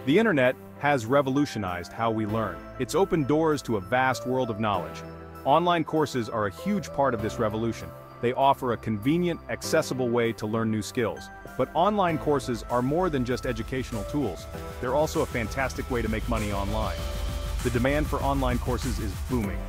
The internet has revolutionized how we learn. It's opened doors to a vast world of knowledge. Online courses are a huge part of this revolution. They offer a convenient, accessible way to learn new skills. But online courses are more than just educational tools. They're also a fantastic way to make money online. The demand for online courses is booming.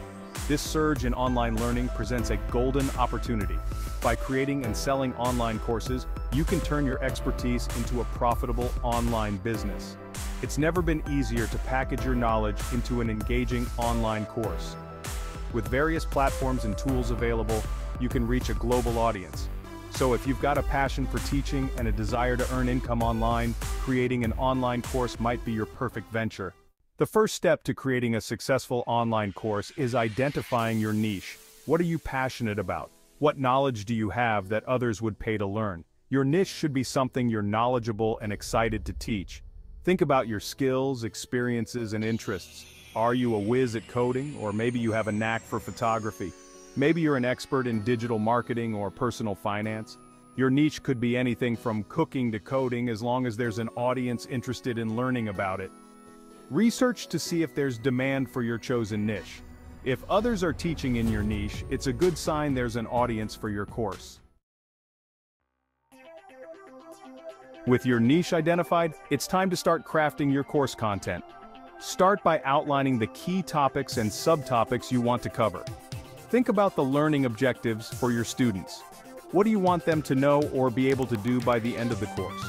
This surge in online learning presents a golden opportunity. By creating and selling online courses, you can turn your expertise into a profitable online business. It's never been easier to package your knowledge into an engaging online course. With various platforms and tools available, you can reach a global audience. So if you've got a passion for teaching and a desire to earn income online, creating an online course might be your perfect venture. The first step to creating a successful online course is identifying your niche. What are you passionate about? What knowledge do you have that others would pay to learn? Your niche should be something you're knowledgeable and excited to teach. Think about your skills, experiences, and interests. Are you a whiz at coding, or maybe you have a knack for photography? Maybe you're an expert in digital marketing or personal finance. Your niche could be anything from cooking to coding, as long as there's an audience interested in learning about it. Research to see if there's demand for your chosen niche. If others are teaching in your niche, it's a good sign there's an audience for your course. With your niche identified, it's time to start crafting your course content. Start by outlining the key topics and subtopics you want to cover. Think about the learning objectives for your students. What do you want them to know or be able to do by the end of the course?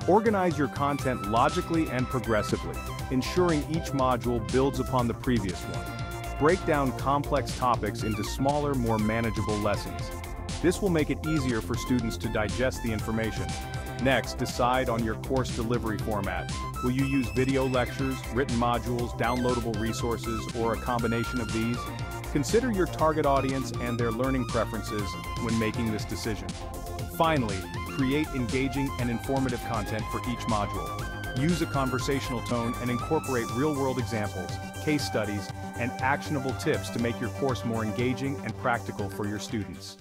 Organize your content logically and progressively, ensuring each module builds upon the previous one. Break down complex topics into smaller, more manageable lessons. This will make it easier for students to digest the information. Next, decide on your course delivery format. Will you use video lectures, written modules, downloadable resources, or a combination of these? Consider your target audience and their learning preferences when making this decision. Finally, create engaging and informative content for each module. Use a conversational tone and incorporate real-world examples, case studies, and actionable tips to make your course more engaging and practical for your students.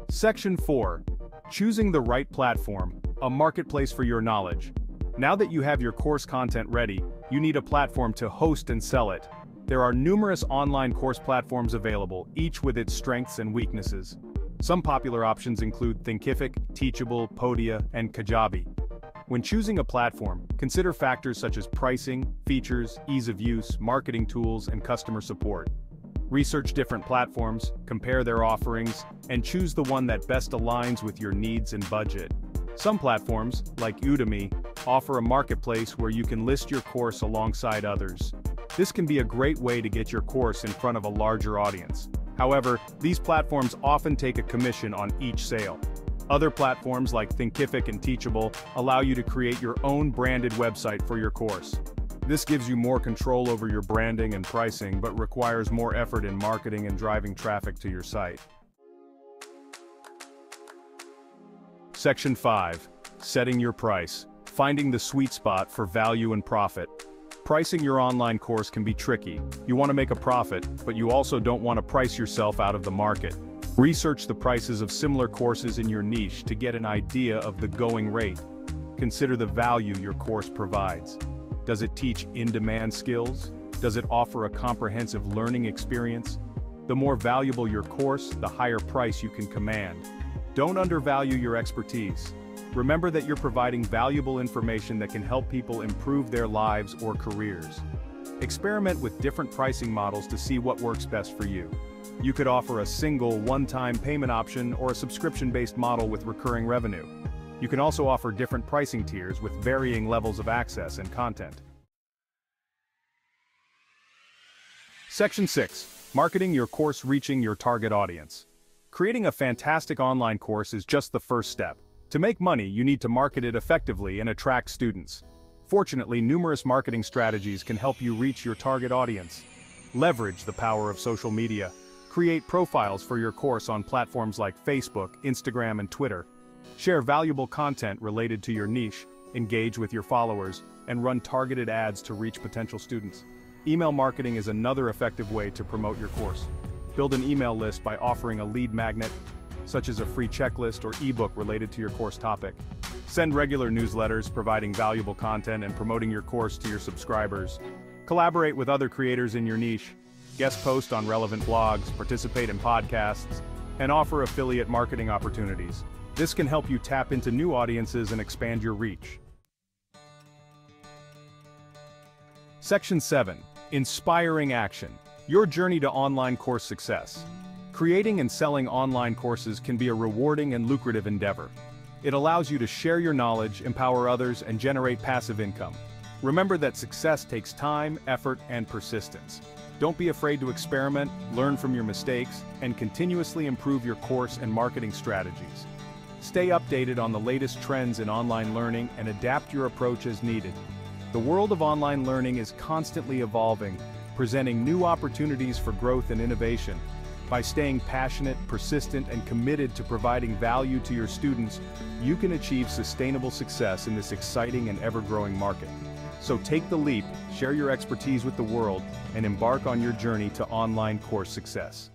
Section 4. Choosing the right platform, a marketplace for your knowledge. Now that you have your course content ready, you need a platform to host and sell it. There are numerous online course platforms available, each with its strengths and weaknesses. Some popular options include Thinkific, Teachable, Podia, and Kajabi. When choosing a platform, consider factors such as pricing, features, ease of use, marketing tools, and customer support. Research different platforms, compare their offerings, and choose the one that best aligns with your needs and budget. Some platforms, like Udemy, offer a marketplace where you can list your course alongside others. This can be a great way to get your course in front of a larger audience. However, these platforms often take a commission on each sale. Other platforms like Thinkific and Teachable allow you to create your own branded website for your course. This gives you more control over your branding and pricing, but requires more effort in marketing and driving traffic to your site. Section 5. Setting your price. Finding the sweet spot for value and profit. Pricing your online course can be tricky. You want to make a profit, but you also don't want to price yourself out of the market. Research the prices of similar courses in your niche to get an idea of the going rate. Consider the value your course provides. Does it teach in-demand skills? Does it offer a comprehensive learning experience? The more valuable your course, the higher price you can command. Don't undervalue your expertise. Remember that you're providing valuable information that can help people improve their lives or careers. Experiment with different pricing models to see what works best for you. You could offer a single, one-time payment option or a subscription-based model with recurring revenue. You can also offer different pricing tiers with varying levels of access and content. Section 6. Marketing your course reaching your target audience. Creating a fantastic online course is just the first step. To make money, you need to market it effectively and attract students. Fortunately, numerous marketing strategies can help you reach your target audience. Leverage the power of social media. Create profiles for your course on platforms like Facebook, Instagram, and Twitter. Share valuable content related to your niche, engage with your followers, and run targeted ads to reach potential students. Email marketing is another effective way to promote your course. Build an email list by offering a lead magnet, such as a free checklist or ebook related to your course topic. Send regular newsletters providing valuable content and promoting your course to your subscribers. Collaborate with other creators in your niche. Guest post on relevant blogs, participate in podcasts, and offer affiliate marketing opportunities. This can help you tap into new audiences and expand your reach. Section 7. Inspiring action. Your journey to online course success. Creating and selling online courses can be a rewarding and lucrative endeavor. It allows you to share your knowledge, empower others, and generate passive income. Remember that success takes time, effort, and persistence. Don't be afraid to experiment, learn from your mistakes, and continuously improve your course and marketing strategies. Stay updated on the latest trends in online learning and adapt your approach as needed. The world of online learning is constantly evolving, presenting new opportunities for growth and innovation. By staying passionate, persistent, and committed to providing value to your students, you can achieve sustainable success in this exciting and ever-growing market. So take the leap, share your expertise with the world, and embark on your journey to online course success.